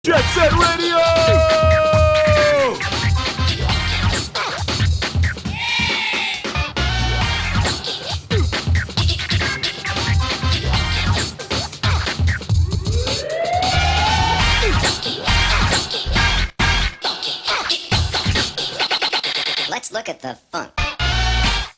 Jet Set Radio! Let's look at the funk.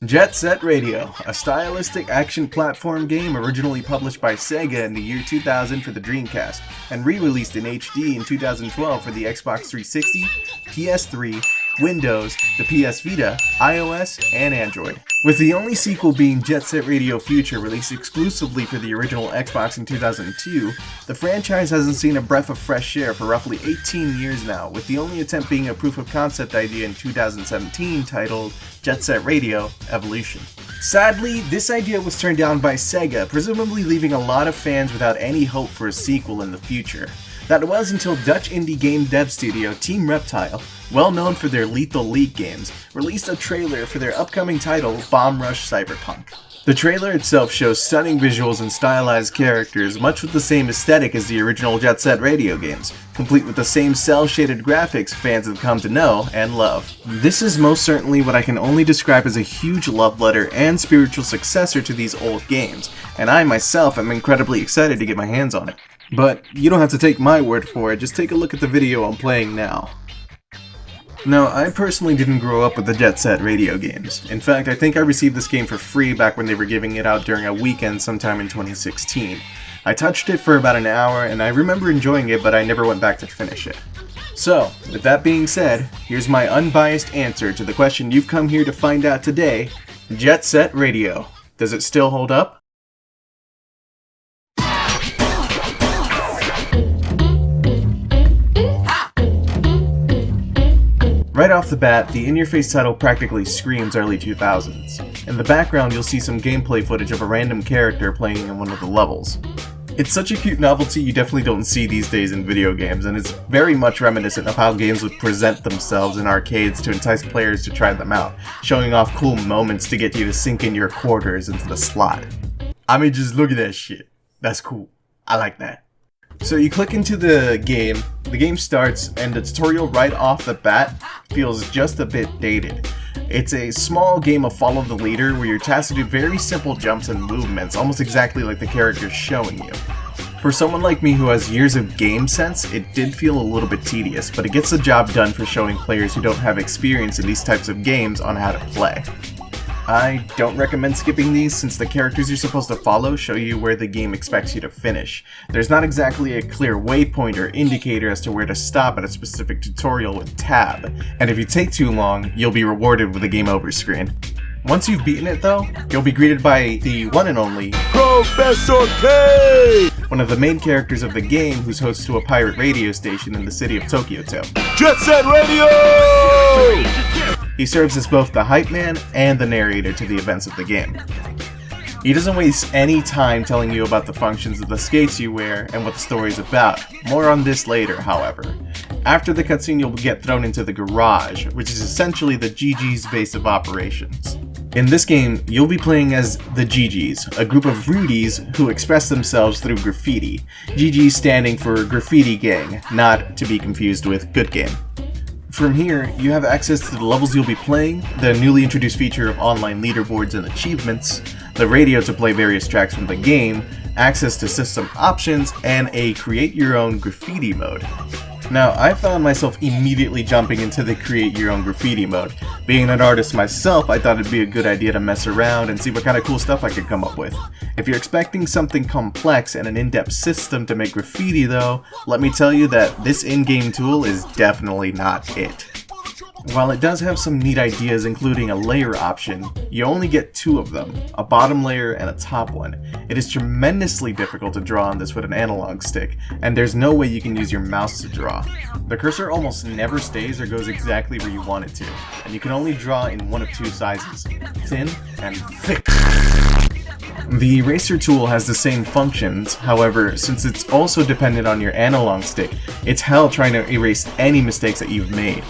Jet Set Radio, a stylistic action platform game originally published by Sega in the year 2000 for the Dreamcast, and re-released in HD in 2012 for the Xbox 360, PS3, Windows, the PS Vita, iOS, and Android. With the only sequel being Jet Set Radio Future, released exclusively for the original Xbox in 2002, the franchise hasn't seen a breath of fresh air for roughly 18 years now, with the only attempt being a proof of concept idea in 2017 titled Jet Set Radio Evolution. Sadly, this idea was turned down by Sega, presumably leaving a lot of fans without any hope for a sequel in the future. That was until Dutch indie game dev studio Team Reptile, well known for their Lethal League games, released a trailer for their upcoming title, Bomb Rush Cyberpunk. The trailer itself shows stunning visuals and stylized characters, much with the same aesthetic as the original Jet Set Radio games, complete with the same cel-shaded graphics fans have come to know and love. This is most certainly what I can only describe as a huge love letter and spiritual successor to these old games, and I myself am incredibly excited to get my hands on it. But you don't have to take my word for it, just take a look at the video I'm playing now. Now, I personally didn't grow up with the Jet Set Radio games. In fact, I think I received this game for free back when they were giving it out during a weekend sometime in 2016. I touched it for about an hour, and I remember enjoying it, but I never went back to finish it. So, with that being said, here's my unbiased answer to the question you've come here to find out today. Jet Set Radio. Does it still hold up? Right off the bat, the in-your-face title practically screams early 2000s. In the background, you'll see some gameplay footage of a random character playing in one of the levels. It's such a cute novelty you definitely don't see these days in video games, and it's very much reminiscent of how games would present themselves in arcades to entice players to try them out, showing off cool moments to get you to sink in your quarters into the slot. I mean, just look at that shit. That's cool. I like that. So you click into the game starts, and the tutorial right off the bat feels just a bit dated. It's a small game of follow the leader where you're tasked to do very simple jumps and movements, almost exactly like the character's showing you. For someone like me who has years of game sense, it did feel a little bit tedious, but it gets the job done for showing players who don't have experience in these types of games on how to play. I don't recommend skipping these since the characters you're supposed to follow show you where the game expects you to finish. There's not exactly a clear waypoint or indicator as to where to stop at a specific tutorial with tab, and if you take too long, you'll be rewarded with a game over screen. Once you've beaten it though, you'll be greeted by the one and only Professor K! One of the main characters of the game who's host to a pirate radio station in the city of Tokyo Town. Jet Set Radio! He serves as both the hype man and the narrator to the events of the game. He doesn't waste any time telling you about the functions of the skates you wear and what the story is about. More on this later, however. After the cutscene, you'll get thrown into the garage, which is essentially the GG's base of operations. In this game, you'll be playing as the GGs, a group of Rudies who express themselves through graffiti. GG standing for Graffiti Gang, not to be confused with Good Game. From here, you have access to the levels you'll be playing, the newly introduced feature of online leaderboards and achievements, the radio to play various tracks from the game, access to system options, and a create your own graffiti mode. Now, I found myself immediately jumping into the create your own graffiti mode. Being an artist myself, I thought it'd be a good idea to mess around and see what kind of cool stuff I could come up with. If you're expecting something complex and an in-depth system to make graffiti though, let me tell you that this in-game tool is definitely not it. While it does have some neat ideas including a layer option, you only get two of them, a bottom layer and a top one. It is tremendously difficult to draw on this with an analog stick, and there's no way you can use your mouse to draw. The cursor almost never stays or goes exactly where you want it to, and you can only draw in one of two sizes, thin and thick. The eraser tool has the same functions, however, since it's also dependent on your analog stick, it's hell trying to erase any mistakes that you've made.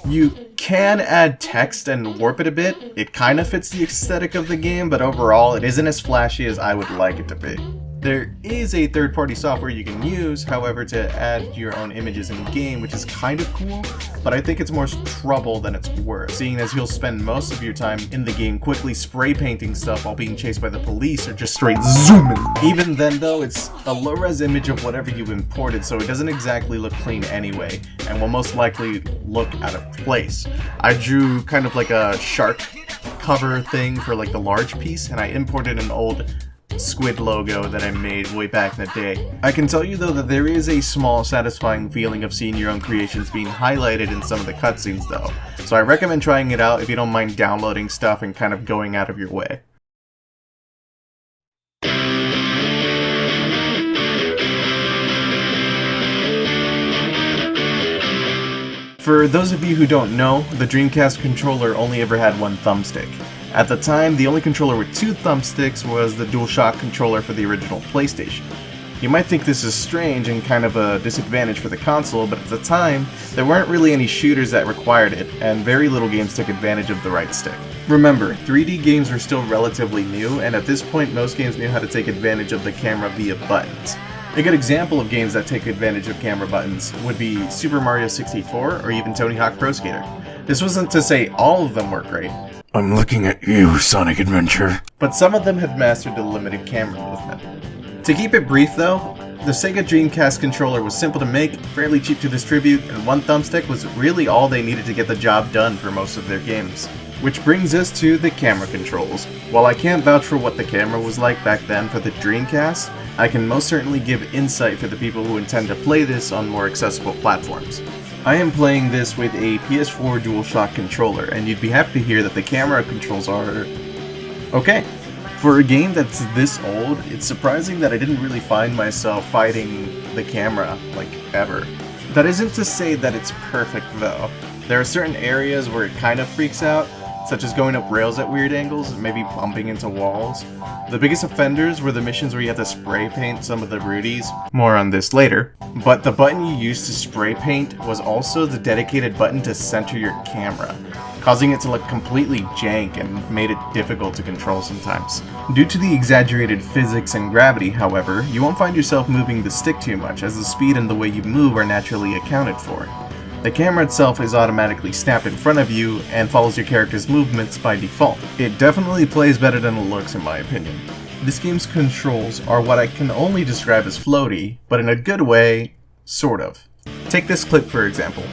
You can add text and warp it a bit. It kind of fits the aesthetic of the game, but overall it isn't as flashy as I would like it to be. There is a third-party software you can use, however, to add your own images in game, which is kind of cool, but I think it's more trouble than it's worth, seeing as you'll spend most of your time in the game quickly spray painting stuff while being chased by the police or just straight zooming. Even then though, it's a low-res image of whatever you imported, so it doesn't exactly look clean anyway, and will most likely look out of place. I drew kind of like a shark cover thing for like the large piece, and I imported an old squid logo that I made way back in the day. I can tell you though that there is a small satisfying feeling of seeing your own creations being highlighted in some of the cutscenes though, so I recommend trying it out if you don't mind downloading stuff and kind of going out of your way. For those of you who don't know, the Dreamcast controller only ever had one thumbstick. At the time, the only controller with two thumbsticks was the DualShock controller for the original PlayStation. You might think this is strange and kind of a disadvantage for the console, but at the time, there weren't really any shooters that required it, and very little games took advantage of the right stick. Remember, 3D games were still relatively new, and at this point most games knew how to take advantage of the camera via buttons. A good example of games that take advantage of camera buttons would be Super Mario 64 or even Tony Hawk Pro Skater. This wasn't to say all of them were great. I'm looking at you, Sonic Adventure. But some of them had mastered the limited camera movement. To keep it brief though, the Sega Dreamcast controller was simple to make, fairly cheap to distribute, and one thumbstick was really all they needed to get the job done for most of their games. Which brings us to the camera controls. While I can't vouch for what the camera was like back then for the Dreamcast, I can most certainly give insight for the people who intend to play this on more accessible platforms. I am playing this with a PS4 DualShock controller, and you'd be happy to hear that the camera controls are okay. For a game that's this old, it's surprising that I didn't really find myself fighting the camera, like, ever. That isn't to say that it's perfect though. There are certain areas where it kind of freaks out, such as going up rails at weird angles, maybe bumping into walls. The biggest offenders were the missions where you had to spray paint some of the Rudies, more on this later. But the button you used to spray paint was also the dedicated button to center your camera, causing it to look completely jank and made it difficult to control sometimes. Due to the exaggerated physics and gravity, however, you won't find yourself moving the stick too much, as the speed and the way you move are naturally accounted for. The camera itself is automatically snapped in front of you and follows your character's movements by default. It definitely plays better than it looks in my opinion. This game's controls are what I can only describe as floaty, but in a good way, sort of. Take this clip for example.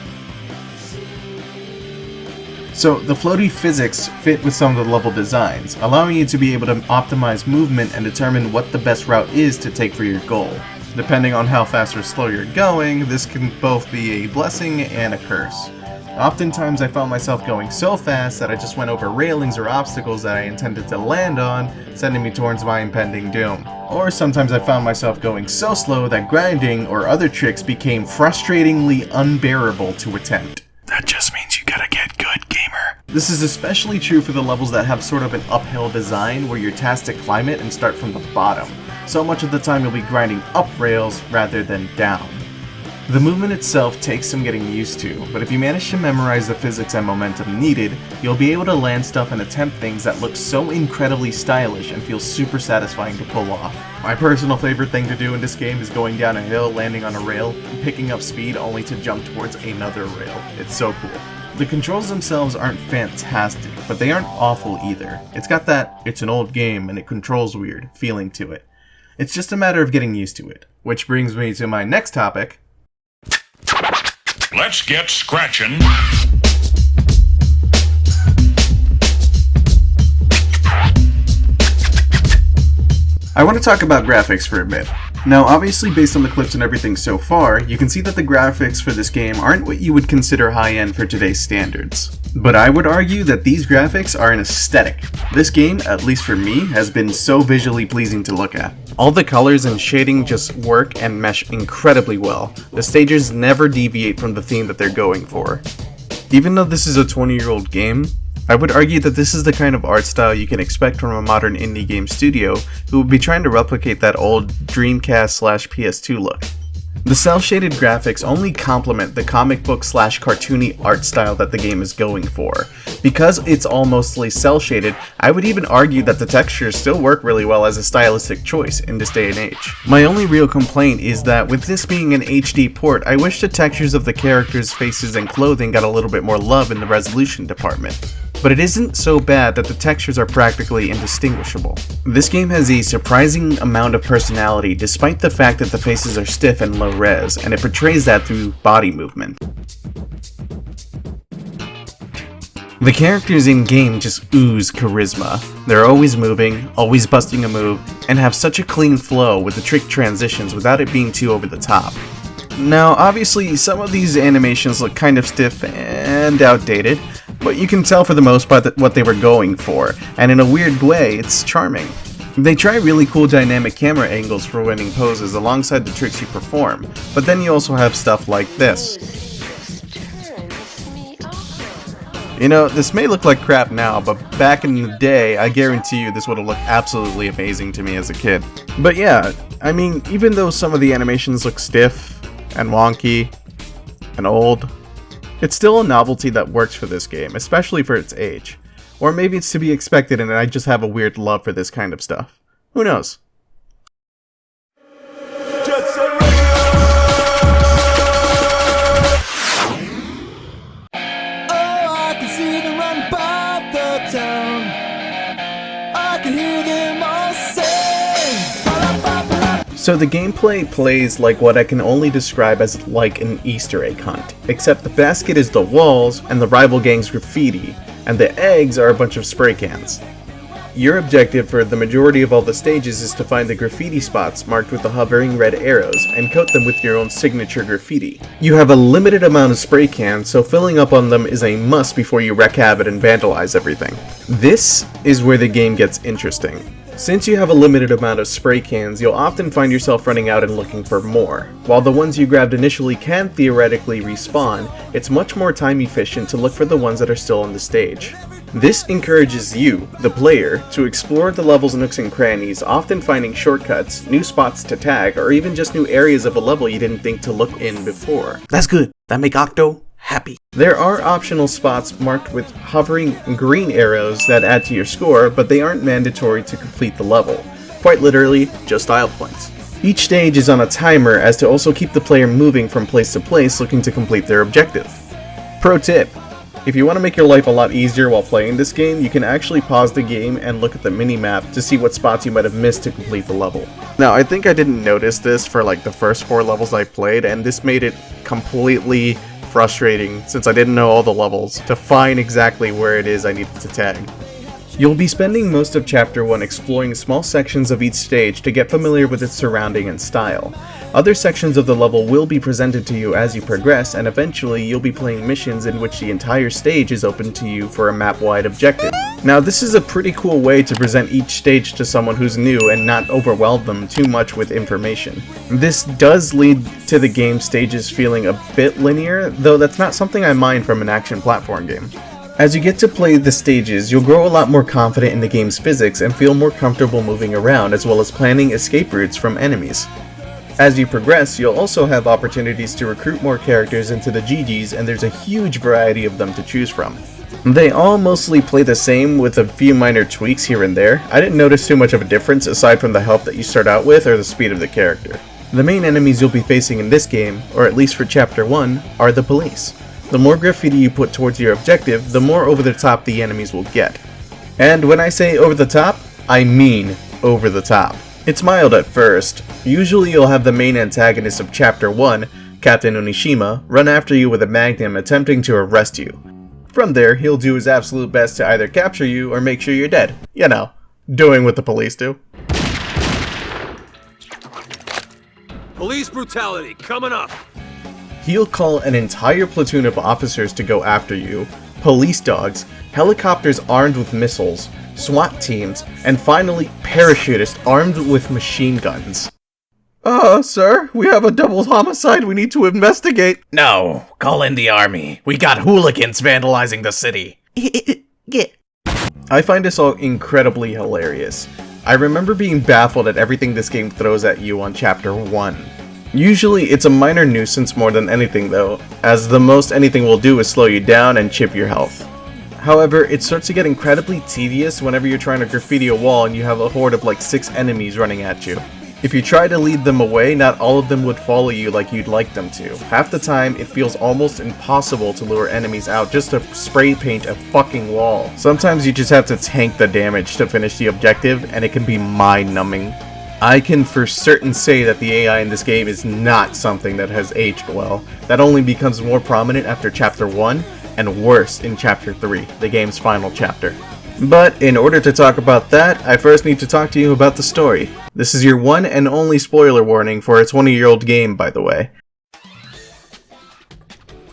So the floaty physics fit with some of the level designs, allowing you to be able to optimize movement and determine what the best route is to take for your goal. Depending on how fast or slow you're going, this can both be a blessing and a curse. Oftentimes I found myself going so fast that I just went over railings or obstacles that I intended to land on, sending me towards my impending doom. Or sometimes I found myself going so slow that grinding or other tricks became frustratingly unbearable to attempt. That just means you gotta get good, gamer. This is especially true for the levels that have sort of an uphill design where you're tasked to climb it and start from the bottom. So much of the time you'll be grinding up rails rather than down. The movement itself takes some getting used to, but if you manage to memorize the physics and momentum needed, you'll be able to land stuff and attempt things that look so incredibly stylish and feel super satisfying to pull off. My personal favorite thing to do in this game is going down a hill, landing on a rail, and picking up speed only to jump towards another rail. It's so cool. The controls themselves aren't fantastic, but they aren't awful either. It's got that "it's an old game and it controls weird" feeling to it. It's just a matter of getting used to it. Which brings me to my next topic. Let's get scratching. I want to talk about graphics for a bit. Now, obviously based on the clips and everything so far, you can see that the graphics for this game aren't what you would consider high-end for today's standards. But I would argue that these graphics are an aesthetic. This game, at least for me, has been so visually pleasing to look at. All the colors and shading just work and mesh incredibly well. The stages never deviate from the theme that they're going for. Even though this is a 20-year-old game, I would argue that this is the kind of art style you can expect from a modern indie game studio who would be trying to replicate that old Dreamcast/PS2 look. The cel-shaded graphics only complement the comic book / cartoony art style that the game is going for. Because it's all mostly cel-shaded, I would even argue that the textures still work really well as a stylistic choice in this day and age. My only real complaint is that with this being an HD port, I wish the textures of the characters' faces and clothing got a little bit more love in the resolution department. But it isn't so bad that the textures are practically indistinguishable. This game has a surprising amount of personality despite the fact that the faces are stiff and low res, and it portrays that through body movement. The characters in-game just ooze charisma. They're always moving, always busting a move, and have such a clean flow with the trick transitions without it being too over the top. Now, obviously, some of these animations look kind of stiff and outdated, but you can tell for the most part what they were going for, and in a weird way, it's charming. They try really cool dynamic camera angles for winning poses alongside the tricks you perform, but then you also have stuff like this. You know, this may look like crap now, but back in the day, I guarantee you this would have looked absolutely amazing to me as a kid. But yeah, I mean, even though some of the animations look stiff and wonky and old, it's still a novelty that works for this game, especially for its age. Or maybe it's to be expected and I just have a weird love for this kind of stuff. Who knows? So the gameplay plays like what I can only describe as like an Easter egg hunt, except the basket is the walls and the rival gang's graffiti, and the eggs are a bunch of spray cans. Your objective for the majority of all the stages is to find the graffiti spots marked with the hovering red arrows and coat them with your own signature graffiti. You have a limited amount of spray cans, so filling up on them is a must before you wreak havoc and vandalize everything. This is where the game gets interesting. Since you have a limited amount of spray cans, you'll often find yourself running out and looking for more. While the ones you grabbed initially can theoretically respawn, it's much more time efficient to look for the ones that are still on the stage. This encourages you, the player, to explore the level's nooks and crannies, often finding shortcuts, new spots to tag, or even just new areas of a level you didn't think to look in before. That's good. That make Octo happy. There are optional spots marked with hovering green arrows that add to your score, but they aren't mandatory to complete the level. Quite literally, just style points. Each stage is on a timer as to also keep the player moving from place to place looking to complete their objective. Pro tip: if you want to make your life a lot easier while playing this game, you can actually pause the game and look at the mini-map to see what spots you might have missed to complete the level. Now, I think I didn't notice this for like the first 4 levels I played, and this made it completely frustrating since I didn't know all the levels to find exactly where it is I needed to tag. You'll be spending most of Chapter 1 exploring small sections of each stage to get familiar with its surrounding and style. Other sections of the level will be presented to you as you progress, and eventually you'll be playing missions in which the entire stage is open to you for a map-wide objective. Now, this is a pretty cool way to present each stage to someone who's new and not overwhelm them too much with information. This does lead to the game stages feeling a bit linear, though that's not something I mind from an action platform game. As you get to play the stages, you'll grow a lot more confident in the game's physics and feel more comfortable moving around, as well as planning escape routes from enemies. As you progress, you'll also have opportunities to recruit more characters into the GGs, and there's a huge variety of them to choose from. They all mostly play the same with a few minor tweaks here and there. I didn't notice too much of a difference aside from the health that you start out with or the speed of the character. The main enemies you'll be facing in this game, or at least for Chapter 1, are the police. The more graffiti you put towards your objective, the more over the top the enemies will get. And when I say over the top, I mean over the top. It's mild at first. Usually you'll have the main antagonist of Chapter 1, Captain Onishima, run after you with a magnum attempting to arrest you. From there, he'll do his absolute best to either capture you or make sure you're dead. You know, doing what the police do. Police brutality coming up! He'll call an entire platoon of officers to go after you, police dogs, helicopters armed with missiles, SWAT teams, and finally parachutists armed with machine guns. Sir, we have a double homicide we need to investigate. No, call in the army. We got hooligans vandalizing the city. I find this all incredibly hilarious. I remember being baffled at everything this game throws at you on Chapter 1. Usually it's a minor nuisance more than anything though, as the most anything will do is slow you down and chip your health. However, it starts to get incredibly tedious whenever you're trying to graffiti a wall and you have a horde of like 6 enemies running at you. If you try to lead them away, not all of them would follow you like you'd like them to. Half the time, it feels almost impossible to lure enemies out just to spray paint a fucking wall. Sometimes you just have to tank the damage to finish the objective, and it can be mind-numbing. I can for certain say that the AI in this game is not something that has aged well. That only becomes more prominent after Chapter 1, and worse in Chapter 3, the game's final chapter. But in order to talk about that, I first need to talk to you about the story. This is your one and only spoiler warning for a 20-year-old game, by the way.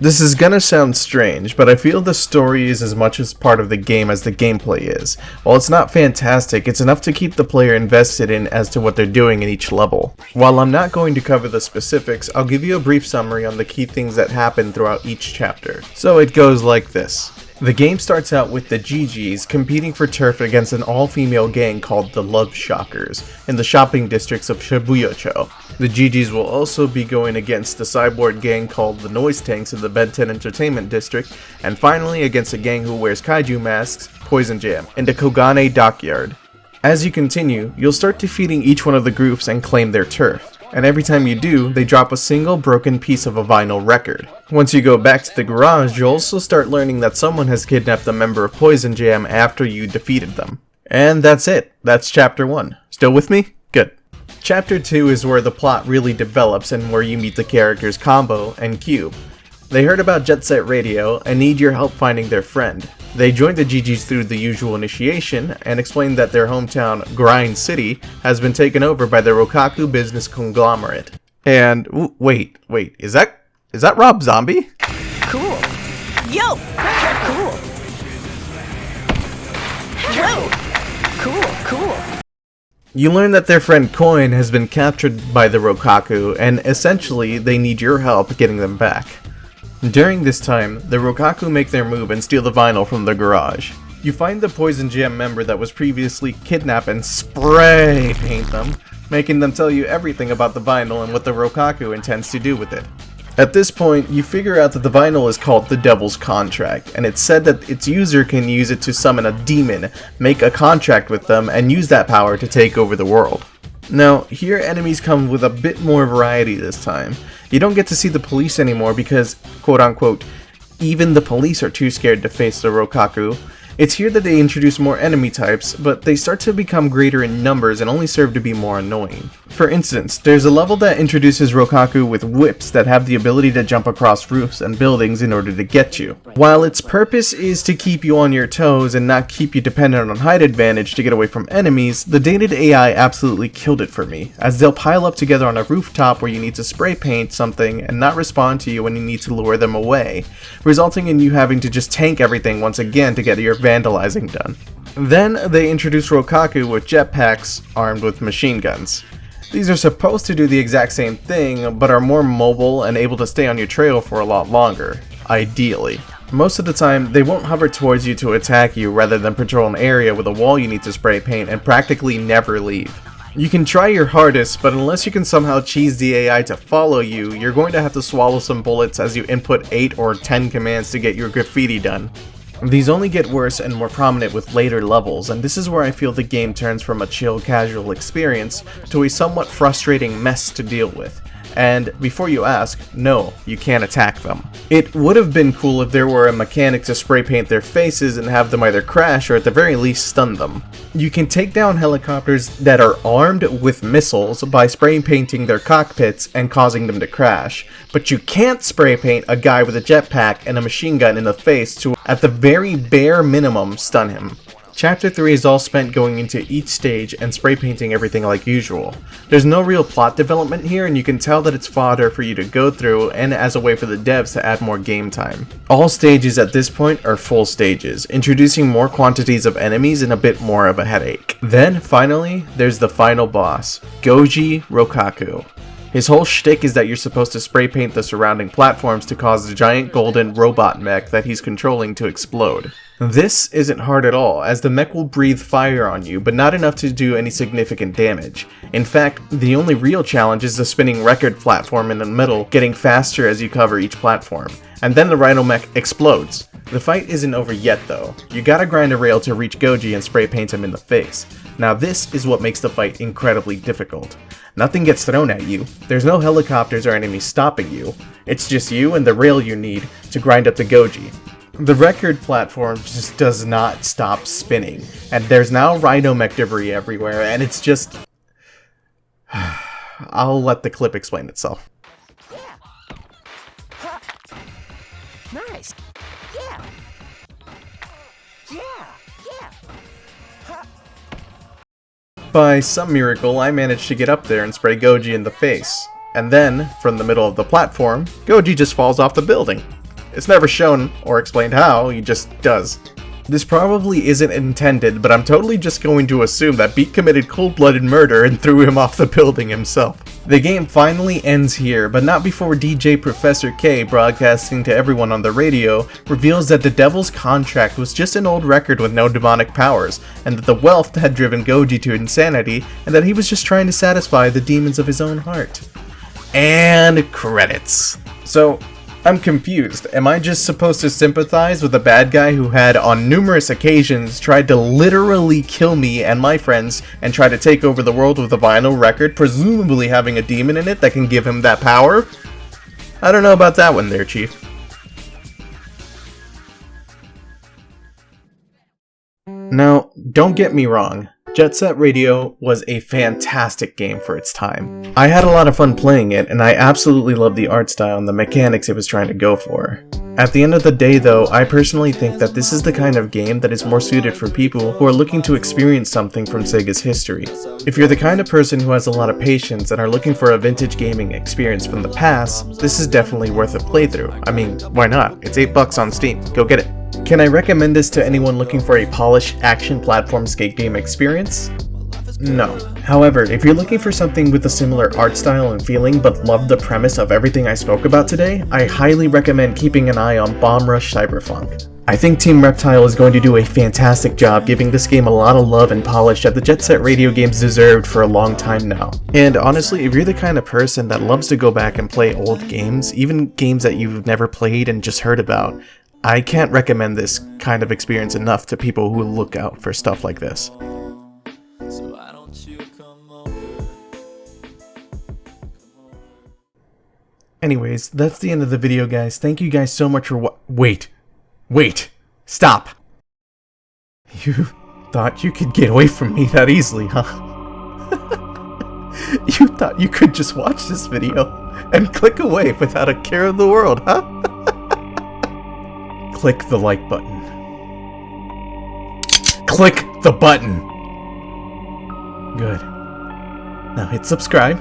This is gonna sound strange, but I feel the story is as much as part of the game as the gameplay is. While it's not fantastic, it's enough to keep the player invested in as to what they're doing in each level. While I'm not going to cover the specifics, I'll give you a brief summary on the key things that happen throughout each chapter. So it goes like this. The game starts out with the GGs competing for turf against an all-female gang called the Love Shockers in the shopping districts of Shibuya-cho. The GGs will also be going against the cyborg gang called the Noise Tanks in the Ben 10 Entertainment District, and finally against a gang who wears kaiju masks, Poison Jam, in the Kogane Dockyard. As you continue, you'll start defeating each one of the groups and claim their turf. And every time you do, they drop a single broken piece of a vinyl record. Once you go back to the garage, you'll also start learning that someone has kidnapped a member of Poison Jam after you defeated them. And that's it. That's Chapter 1. Still with me? Good. Chapter 2 is where the plot really develops and where you meet the characters Combo and Cube. They heard about Jet Set Radio and need your help finding their friend. They joined the GGs through the usual initiation and explained that their hometown, Grind City, has been taken over by the Rokaku business conglomerate. And wait, is that Rob Zombie? Cool. Yo, cool. Whoa. Cool. You learn that their friend Coin has been captured by the Rokaku, and essentially they need your help getting them back. During this time, the Rokaku make their move and steal the vinyl from the garage. You find the Poison Jam member that was previously kidnapped and spray paint them, making them tell you everything about the vinyl and what the Rokaku intends to do with it. At this point, you figure out that the vinyl is called the Devil's Contract, and it's said that its user can use it to summon a demon, make a contract with them, and use that power to take over the world. Now, here enemies come with a bit more variety this time. You don't get to see the police anymore because, quote-unquote, even the police are too scared to face the Rokaku. It's here that they introduce more enemy types, but they start to become greater in numbers and only serve to be more annoying. For instance, there's a level that introduces Rokaku with whips that have the ability to jump across roofs and buildings in order to get you. While its purpose is to keep you on your toes and not keep you dependent on height advantage to get away from enemies, the dated AI absolutely killed it for me, as they'll pile up together on a rooftop where you need to spray paint something and not respond to you when you need to lure them away, resulting in you having to just tank everything once again to get your vandalizing done. Then they introduce Rokaku with jetpacks armed with machine guns. These are supposed to do the exact same thing, but are more mobile and able to stay on your trail for a lot longer, ideally. Most of the time, they won't hover towards you to attack you rather than patrol an area with a wall you need to spray paint and practically never leave. You can try your hardest, but unless you can somehow cheese the AI to follow you, you're going to have to swallow some bullets as you input 8 or 10 commands to get your graffiti done. These only get worse and more prominent with later levels, and this is where I feel the game turns from a chill, casual experience to a somewhat frustrating mess to deal with. And before you ask, no, you can't attack them. It would have been cool if there were a mechanic to spray paint their faces and have them either crash or at the very least stun them. You can take down helicopters that are armed with missiles by spray painting their cockpits and causing them to crash, but you can't spray paint a guy with a jetpack and a machine gun in the face to, at the very bare minimum, stun him. Chapter 3 is all spent going into each stage and spray painting everything like usual. There's no real plot development here, and you can tell that it's fodder for you to go through and as a way for the devs to add more game time. All stages at this point are full stages, introducing more quantities of enemies and a bit more of a headache. Then, finally, there's the final boss, Goji Rokaku. His whole shtick is that you're supposed to spray paint the surrounding platforms to cause the giant golden robot mech that he's controlling to explode. This isn't hard at all, as the mech will breathe fire on you, but not enough to do any significant damage. In fact, the only real challenge is the spinning record platform in the middle getting faster as you cover each platform, and then the Rhino mech explodes. The fight isn't over yet though. You gotta grind a rail to reach Goji and spray paint him in the face. Now this is what makes the fight incredibly difficult. Nothing gets thrown at you, there's no helicopters or enemies stopping you, it's just you and the rail you need to grind up the Goji. The record platform just does not stop spinning, and there's now Rhino mech debris everywhere, and it's just... I'll let the clip explain itself. Nice. Yeah. By some miracle, I managed to get up there and spray Goji in the face. And then, from the middle of the platform, Goji just falls off the building. It's never shown or explained how, he just does. This probably isn't intended, but I'm totally just going to assume that Beat committed cold-blooded murder and threw him off the building himself. The game finally ends here, but not before DJ Professor K, broadcasting to everyone on the radio, reveals that the Devil's contract was just an old record with no demonic powers, and that the wealth had driven Goji to insanity, and that he was just trying to satisfy the demons of his own heart. And credits. So, I'm confused. Am I just supposed to sympathize with a bad guy who had, on numerous occasions, tried to literally kill me and my friends and try to take over the world with a vinyl record, presumably having a demon in it that can give him that power? I don't know about that one there, Chief. Now, don't get me wrong. Jet Set Radio was a fantastic game for its time. I had a lot of fun playing it, and I absolutely loved the art style and the mechanics it was trying to go for. At the end of the day though, I personally think that this is the kind of game that is more suited for people who are looking to experience something from Sega's history. If you're the kind of person who has a lot of patience and are looking for a vintage gaming experience from the past, this is definitely worth a playthrough. I mean, why not? It's $8 on Steam, go get it. Can I recommend this to anyone looking for a polished action platform skate game experience? No. However, if you're looking for something with a similar art style and feeling but love the premise of everything I spoke about today, I highly recommend keeping an eye on Bomb Rush Cyberpunk. I think Team Reptile is going to do a fantastic job giving this game a lot of love and polish that the Jet Set Radio games deserved for a long time now. And honestly, if you're the kind of person that loves to go back and play old games, even games that you've never played and just heard about, I can't recommend this kind of experience enough to people who look out for stuff like this. Anyways, that's the end of the video, guys. Thank you guys so much for Wait. Stop. You thought you could get away from me that easily, huh? You thought you could just watch this video and click away without a care in the world, huh? Click the like button. Click the button! Good. Now hit subscribe.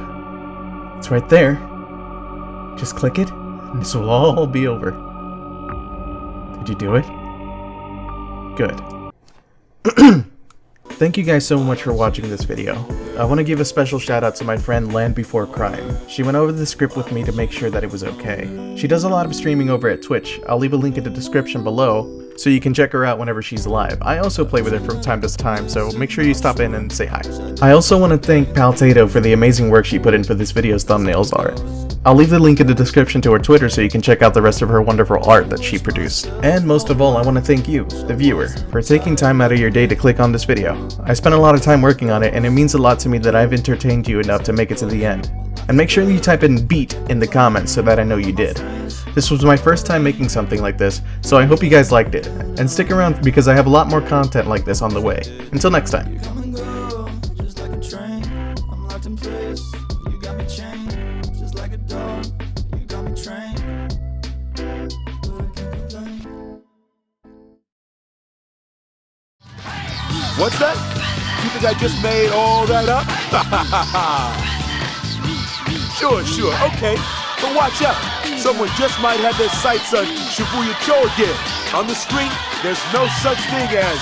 It's right there. Just click it, and this will all be over. Did you do it? Good. Thank you guys so much for watching this video. I want to give a special shout out to my friend Land Before Crime. She went over the script with me to make sure that it was okay. She does a lot of streaming over at Twitch. I'll leave a link in the description below so you can check her out whenever she's live. I also play with her from time to time, so make sure you stop in and say hi. I also want to thank Paltato for the amazing work she put in for this video's thumbnails art. I'll leave the link in the description to her Twitter so you can check out the rest of her wonderful art that she produced. And most of all, I want to thank you, the viewer, for taking time out of your day to click on this video. I spent a lot of time working on it, and it means a lot to me that I've entertained you enough to make it to the end. And make sure you type in BEAT in the comments so that I know you did. This was my first time making something like this, so I hope you guys liked it. And stick around because I have a lot more content like this on the way. Until next time. What's that? You think I just made all that up? Sure, okay. But watch out. Someone just might have their sights on Shibuya Cho again. On the screen, there's no such thing as